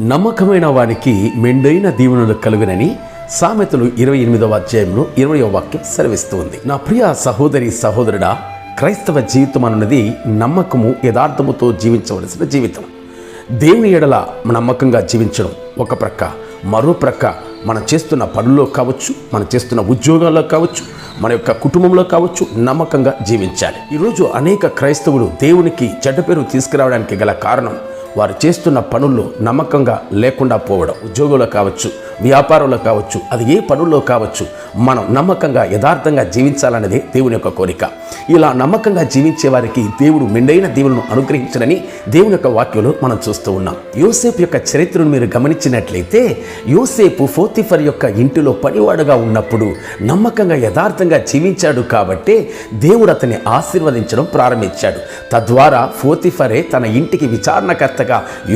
నమ్మకమైన వానికి మెండైన దీవెనలు కలుగునని సామెతలు 28వ అధ్యాయంలో 20వ వాక్యం సెలవిస్తుంది. నా ప్రియ సహోదరి సహోదరుడా, క్రైస్తవ జీవితం అన్నది నమ్మకము యథార్థముతో జీవించవలసిన జీవితం. దేవుని ఎడల నమ్మకంగా జీవించడం ఒక ప్రక్క, మరో ప్రక్క మనం చేస్తున్న పనుల్లో కావచ్చు, మనం చేస్తున్న ఉద్యోగాల్లో కావచ్చు, మన యొక్క కుటుంబంలో కావచ్చు నమ్మకంగా జీవించాలి. ఈరోజు అనేక క్రైస్తవులు దేవునికి చెడ్డ పేరు తీసుకురావడానికి గల కారణం వారు చేస్తున్న పనుల్లో నమ్మకంగా లేకుండా పోవడం. ఉద్యోగంలో కావచ్చు, వ్యాపారంలో కావచ్చు, అది ఏ పనుల్లో కావచ్చు, మనం నమ్మకంగా యథార్థంగా జీవించాలన్నదే దేవుని యొక్క కోరిక. ఇలా నమ్మకంగా జీవించే వారికి దేవుడు మెండైన దీవెనలను అనుగ్రహించడని దేవుని యొక్క వాక్యంలో మనం చూస్తూ ఉన్నాం. యోసేపు యొక్క చరిత్రను మీరు గమనించినట్లయితే, యోసేపు పోతీఫర్ యొక్క ఇంటిలో పనివాడుగా ఉన్నప్పుడు నమ్మకంగా యథార్థంగా జీవించాడు కాబట్టే దేవుడు అతన్ని ఆశీర్వదించడం ప్రారంభించాడు. తద్వారా పోతీఫరే తన ఇంటికి విచారణకర్తగా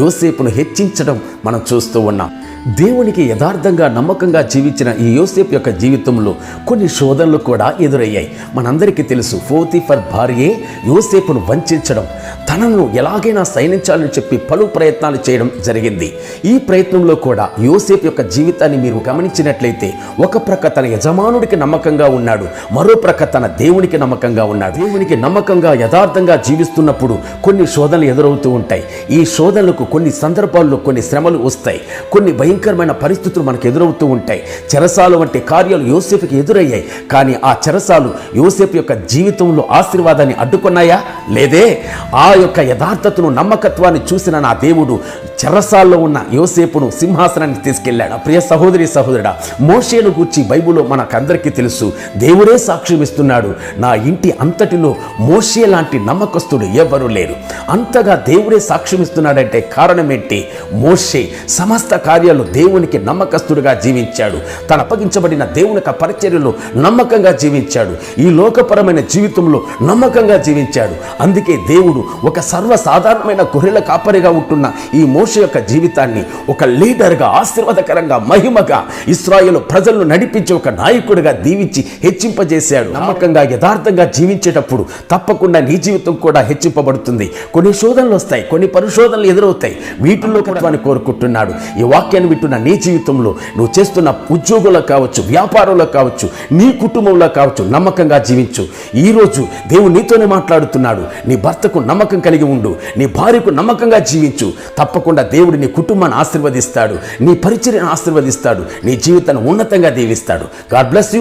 యోసేపును హెచ్చించడం మనం చూస్తూ ఉన్నాం. దేవునికి యథార్థంగా నమ్మకంగా జీవించిన ఈ యోసేపు యొక్క జీవితంలో కొన్ని శోధనలు కూడా ఎదురయ్యాయి. మనందరికీ తెలుసు, పోతీఫర్ భార్యే యోసేపును వంచడం, తనను ఎలాగైనా సైనించాలని చెప్పి పలు ప్రయత్నాలు చేయడం జరిగింది. ఈ ప్రయత్నంలో కూడా యోసేపు యొక్క జీవితాన్ని మీరు గమనించినట్లయితే, ఒక ప్రక్క తన యజమానుడికి నమ్మకంగా ఉన్నాడు, మరో ప్రక్క తన దేవునికి నమ్మకంగా ఉన్నాడు. దేవునికి నమ్మకంగా యథార్థంగా జీవిస్తున్నప్పుడు కొన్ని శోధనలు ఎదురవుతూ ఉంటాయి. ఈ శోధనలకు కొన్ని సందర్భాల్లో కొన్ని శ్రమలు వస్తాయి, కొన్ని భయంకరమైన పరిస్థితులు మనకు ఎదురవుతూ ఉంటాయి. చెరసాలు వంటి కార్యాలు యోసేపుకి ఎదురయ్యాయి. కానీ ఆ చెరసాలు యోసేపు యొక్క జీవితంలో ఆశీర్వాదాన్ని అడ్డుకున్నాయా? లేదే. ఆ యొక్క యథార్థతను, నమ్మకత్వాన్ని చూసిన నా దేవుడు చెరసాల్లో ఉన్న యోసేపును సింహాసనానికి తీసుకెళ్లాడు. ప్రియ సహోదరి సహోదరుడా, మోషేను గూర్చి బైబిల్లో మనకందరికీ తెలుసు. దేవుడే సాక్ష్యం ఇస్తున్నాడు, నా ఇంటి అంతటిలో మోషే లాంటి నమ్మకస్తుడు ఎవరు లేరు. అంతగా దేవుడే సాక్ష్యం ఇస్తున్నాడంటే కారణం ఏంటి? మోషే సమస్త కార్యాలు దేవునికి నమ్మకస్తుడుగా జీవించాడు. తను అప్పగించబడిన దేవుని యొక్క పరిచర్యలో నమ్మకంగా జీవించాడు. ఈ లోకపరమైన జీవితంలో నమ్మకంగా జీవించాడు. అందుకే దేవుడు ఒక సర్వసాధారణమైన గొర్రెల కాపరిగా ఉంటున్న ఈ మోషే యొక్క జీవితాన్ని ఒక లీడర్గా, ఆశీర్వాదకరంగా, మహిమగా ఇశ్రాయేలు ప్రజలను నడిపించే ఒక నాయకుడిగా దీవించి హెచ్చింపజేశాడు. నమ్మకంగా యథార్థంగా జీవించేటప్పుడు తప్పకుండా నీ జీవితం కూడా హెచ్చింపబడుతుంది. కొన్ని శోధనలు వస్తాయి, కొన్ని పరిశోధనలు ఎదురవుతాయి. వీటిల్లో కట్వాన్ని కోరుకుంటున్నాడు. ఈ వాక్యాన్ని వింటున్న నీ జీవితంలో నువ్వు చేస్తున్న ఉద్యోగంలో కావచ్చు, వ్యాపారంలో కావచ్చు, నీ కుటుంబంలో కావచ్చు నమ్మకంగా జీవించు. ఈరోజు దేవుడు నీతోనే మాట్లాడుతున్నాడు. నీ భర్తకు నమ్మకం కలిగి ఉండు, నీ భార్యకు నమ్మకంగా జీవించు. తప్పకుండా దేవుడు నీ కుటుంబాన్ని ఆశీర్వదిస్తాడు, నీ పరిచర్యను ఆశీర్వదిస్తాడు, నీ జీవితాన్ని ఉన్నతంగా దీవిస్తాడు. God bless you.